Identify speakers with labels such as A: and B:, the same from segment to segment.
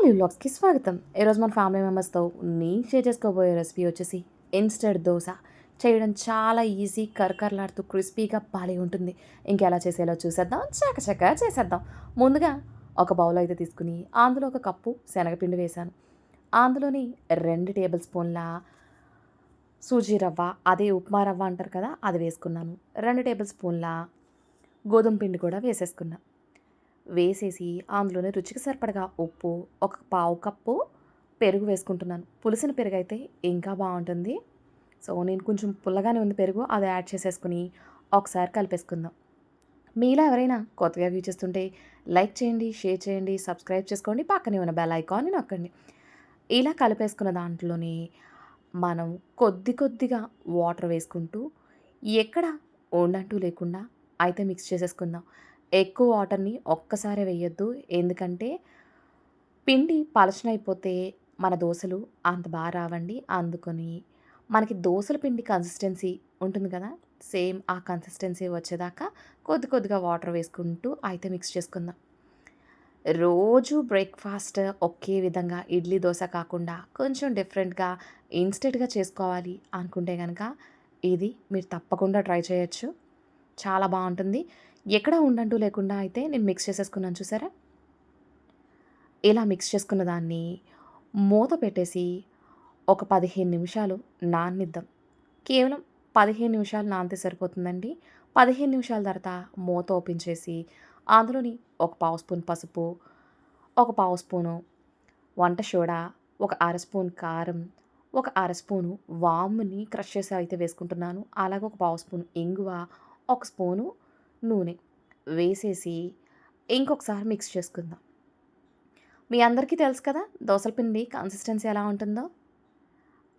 A: All వ్లాగ్స్‌కి స్వాగతం. ఈరోజు మన ఫ్యామిలీ మెంబర్స్‌తో నేను షేర్ చేసుకోబోయే రెసిపీ వచ్చేసి ఇన్‌స్టంట్ దోస. చేయడం చాలా ఈజీ, కరకరలాడుతూ క్రిస్పీగా భలే ఉంటుంది. ఇంకెలా చేసేయాలో చూసేద్దాం. చకచకా చేసేద్దాం. ముందుగా ఒక బౌల్ అయితే తీసుకుని అందులో ఒక కప్పు శనగపిండి వేశాను. అందులోని 2 టేబుల్ స్పూన్ల సూజీ రవ్వ, అదే ఉప్మా రవ్వ అంటారు కదా, అది వేసుకున్నాను. 2 టేబుల్ స్పూన్ల గోధుమ పిండి కూడా వేసేసుకున్నా. వేసేసి అందులోనే రుచికి సరిపడగా ఉప్పు, ఒక పావు కప్పు పెరుగు వేసుకుంటున్నాను. పులిసిన పెరుగైతే ఇంకా బావుంటుంది. సో, నేను కొంచెం పుల్లగానే ఉంది పెరుగు. అది యాడ్ చేసేసుకొని ఒకసారి కలిపేసుకుందాం. మీలో ఎవరైనా కొత్తగా వ్యూ చేస్తుంటే లైక్ చేయండి, షేర్ చేయండి, సబ్స్క్రైబ్ చేసుకోండి. పక్కనే ఉన్న బెల్ ఐకాన్‌ని నొక్కండి. ఇలా కలిపేసుకున్న దాంట్లోనే మనం కొద్ది కొద్దిగా వాటర్ వేసుకుంటూ ఎక్కడ ఉండంటూ లేకుండా అయితే మిక్స్ చేసేసుకుందాం. ఎక్కువ వాటర్‌ని ఒక్కసారే వేయొద్దు. ఎందుకంటే పిండి పలచనైపోతే మన దోసలు అంత రావండి. అందుకని మనకి దోసల పిండి కన్సిస్టెన్సీ ఉంటుంది కదా! సేమ్ ఆ కన్సిస్టెన్సీ వచ్చేదాకా కొద్ది కొద్దిగా వాటర్ వేసుకుంటూ అయితే మిక్స్ చేసుకుందాం. రోజు బ్రేక్‌ఫాస్ట్ ఒకే విధంగా ఇడ్లీ, దోస కాకుండా కొంచెం డిఫరెంట్‌గా, ఇన్‌స్టెంట్‌గా చేసుకోవాలి అనుకుంటే గనక ఇది మీరు తప్పకుండా ట్రై చేయొచ్చు. చాలా బావుంటుంది. ఎక్కడ ఉండంటూ లేకుండా అయితే నేను మిక్స్ చేసేసుకున్నాను చూసారా? ఇలా మిక్స్ చేసుకున్న దాన్ని మూత పెట్టేసి ఒక 15 నిమిషాలు నాననిద్దాం. కేవలం 15 నిమిషాలు నానితే సరిపోతుందండి. 15 నిమిషాల తర్వాత మూత ఓపెన్ చేసి అందులోని ఒక పావు స్పూన్ పసుపు, ఒక పావు స్పూను వంట సోడా, ఒక అర స్పూన్ కారం, ఒక అర స్పూను వాముని క్రష్ చేసి అయితే వేసుకుంటున్నాను. అలాగే ఒక పావు స్పూన్ ఇంగువ, ఒక స్పూను నూనె వేసేసి ఇంకొకసారి మిక్స్ చేసుకుందాం. మీ అందరికీ తెలుసు కదా దోసల పిండి కన్సిస్టెన్సీ ఎలా ఉంటుందో.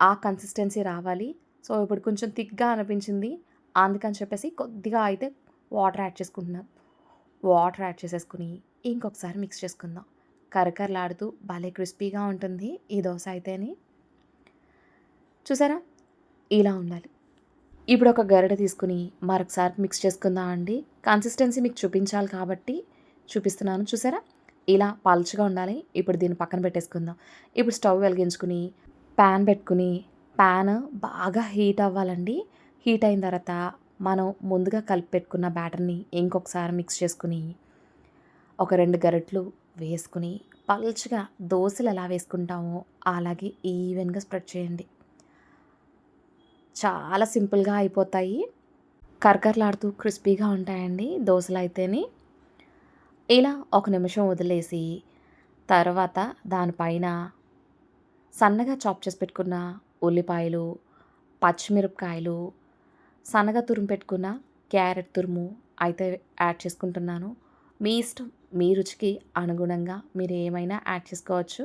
A: ఆ కన్సిస్టెన్సీ రావాలి. సో, ఇప్పుడు కొంచెం థిక్‌గా అనిపించింది. అందుకని చెప్పేసి కొద్దిగా అయితే వాటర్ యాడ్ చేసుకుంటున్నాను. వాటర్ యాడ్ చేసేసుకొని ఇంకొకసారి మిక్స్ చేసుకుందాం. కరకరలాడుతూ భలే క్రిస్పీగా ఉంటుంది ఈ దోస అయితేని. చూసారా? ఇలా ఉండాలి. ఇప్పుడు ఒక గరిటె తీసుకొని మరొకసారి మిక్స్ చేసుకుందాం అండి. కన్సిస్టెన్సీ మీకు చూపించాలి కాబట్టి చూపిస్తున్నాను. చూసారా? ఇలా పల్చగా ఉండాలి. ఇప్పుడు దీన్ని పక్కన పెట్టేసుకుందాం. ఇప్పుడు స్టవ్ వెలిగించుకుని ప్యాన్ పెట్టుకుని ప్యాన్ బాగా హీట్ అవ్వాలండి. హీట్ అయిన తర్వాత మనం ముందుగా కలిపి పెట్టుకున్న బ్యాటర్‌ని ఇంకొకసారి మిక్స్ చేసుకొని ఒక 2 గరిటెలు వేసుకుని పల్చగా దోసలు ఎలా వేసుకుంటామో అలాగే ఈవెన్‌గా స్ప్రెడ్ చేయండి. చాలా సింపుల్‌గా అయిపోతాయి. కరకరలాడుతూ క్రిస్పీగా ఉంటాయండి దోసలైతేని. ఇలా ఒక నిమిషం వదిలేసి తర్వాత దానిపైన సన్నగా చాప్ చేసి పెట్టుకున్న ఉల్లిపాయలు, పచ్చిమిరపకాయలు, సన్నగా తురిమి పెట్టుకున్న క్యారెట్ తురుము అయితే యాడ్ చేసుకుంటున్నాను. మీ ఇష్టం. మీ రుచికి అనుగుణంగా మీరు ఏమైనా యాడ్ చేసుకోవచ్చు.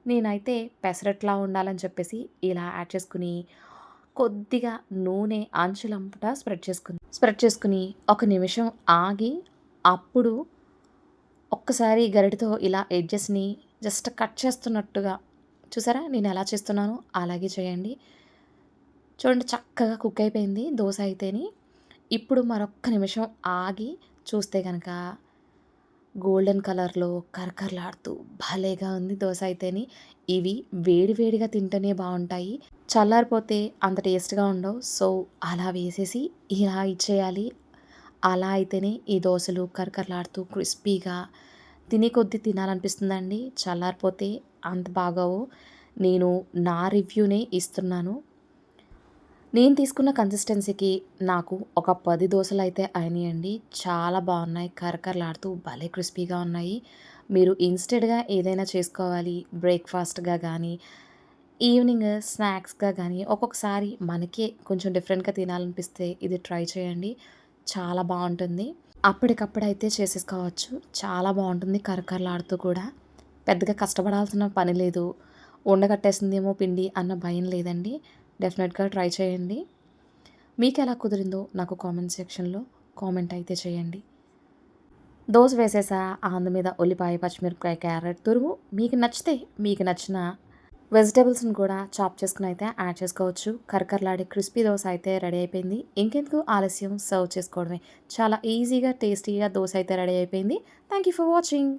A: నేనైతే పెసరట్లా ఉండాలని చెప్పేసి ఇలా యాడ్ చేసుకుని కొద్దిగా నూనె అంచులంపుట స్ప్రెడ్ చేసుకుని ఒక నిమిషం ఆగి అప్పుడు ఒక్కసారి గరిటెతో ఇలా ఎడ్జెస్‌ని జస్ట్ కట్ చేస్తున్నట్టుగా చూసారా? నేను ఎలా చేస్తున్నానో అలాగే చేయండి. చూడండి చక్కగా కుక్ అయిపోయింది దోస అయితేని. ఇప్పుడు మరొక్క నిమిషం ఆగి చూస్తే గనక గోల్డెన్ కలర్‌లో కరకరలాడుతూ భలేగా ఉంది దోస అయితేని. ఇవి వేడి వేడిగా తింటేనే బావుంటాయి. చల్లారిపోతే అంత టేస్ట్‌గా ఉండవు. సో, అలా వేసేసి ఇలా ఇచ్చేయాలి. అలా అయితేనే ఈ దోసలు కరకరలాడుతూ క్రిస్పీగా తినే కొద్దీ తినాలనిపిస్తుందండి. చల్లారిపోతే అంత బాగోవు. నేను నా రివ్యూనే ఇస్తున్నాను. నేను తీసుకున్న కన్సిస్టెన్సీకి నాకు ఒక 10 దోసలైతే అయినాయండి. చాలా బాగున్నాయి. కరకరలాడుతూ భలే క్రిస్పీగా ఉన్నాయి. మీరు ఇన్‌స్టెంట్‌గా ఏదైనా చేసుకోవాలి బ్రేక్‌ఫాస్ట్‌గా గానీ, ఈవినింగ్ స్నాక్స్‌గా గానీ, ఒక్కొక్కసారి మనకే కొంచెం డిఫరెంట్‌గా తినాలనిపిస్తే ఇది ట్రై చేయండి. చాలా బావుంటుంది. అప్పటికప్పుడైతే చేసేసుకోవచ్చు. చాలా బావుంటుంది కరకరలాడుతూ కూడా. పెద్దగా కష్టపడాల్సిన పని లేదు. ఉండగట్టేస్తుందేమో పిండి అన్న భయం లేదండి. డెఫినెట్‌గా ట్రై చేయండి. మీకెలా కుదిరిందో నాకు కామెంట్ సెక్షన్‌లో కామెంట్ అయితే చేయండి. దోస వేసేసా. అందు మీద ఉల్లిపాయ, పచ్చిమిరపకాయ, క్యారెట్ తురుము మీకు నచ్చితే మీకు నచ్చిన వెజిటబుల్స్‌ని కూడా చాప్ చేసుకొని అయితే యాడ్ చేసుకోవచ్చు. కరకరలాడే క్రిస్పీ దోస అయితే రెడీ అయిపోయింది. ఇంకెందుకు ఆలస్యం సర్వ్ చేసుకోవడమే. చాలా ఈజీగా, టేస్టీగా దోస అయితే రెడీ అయిపోయింది. Thank you for watching.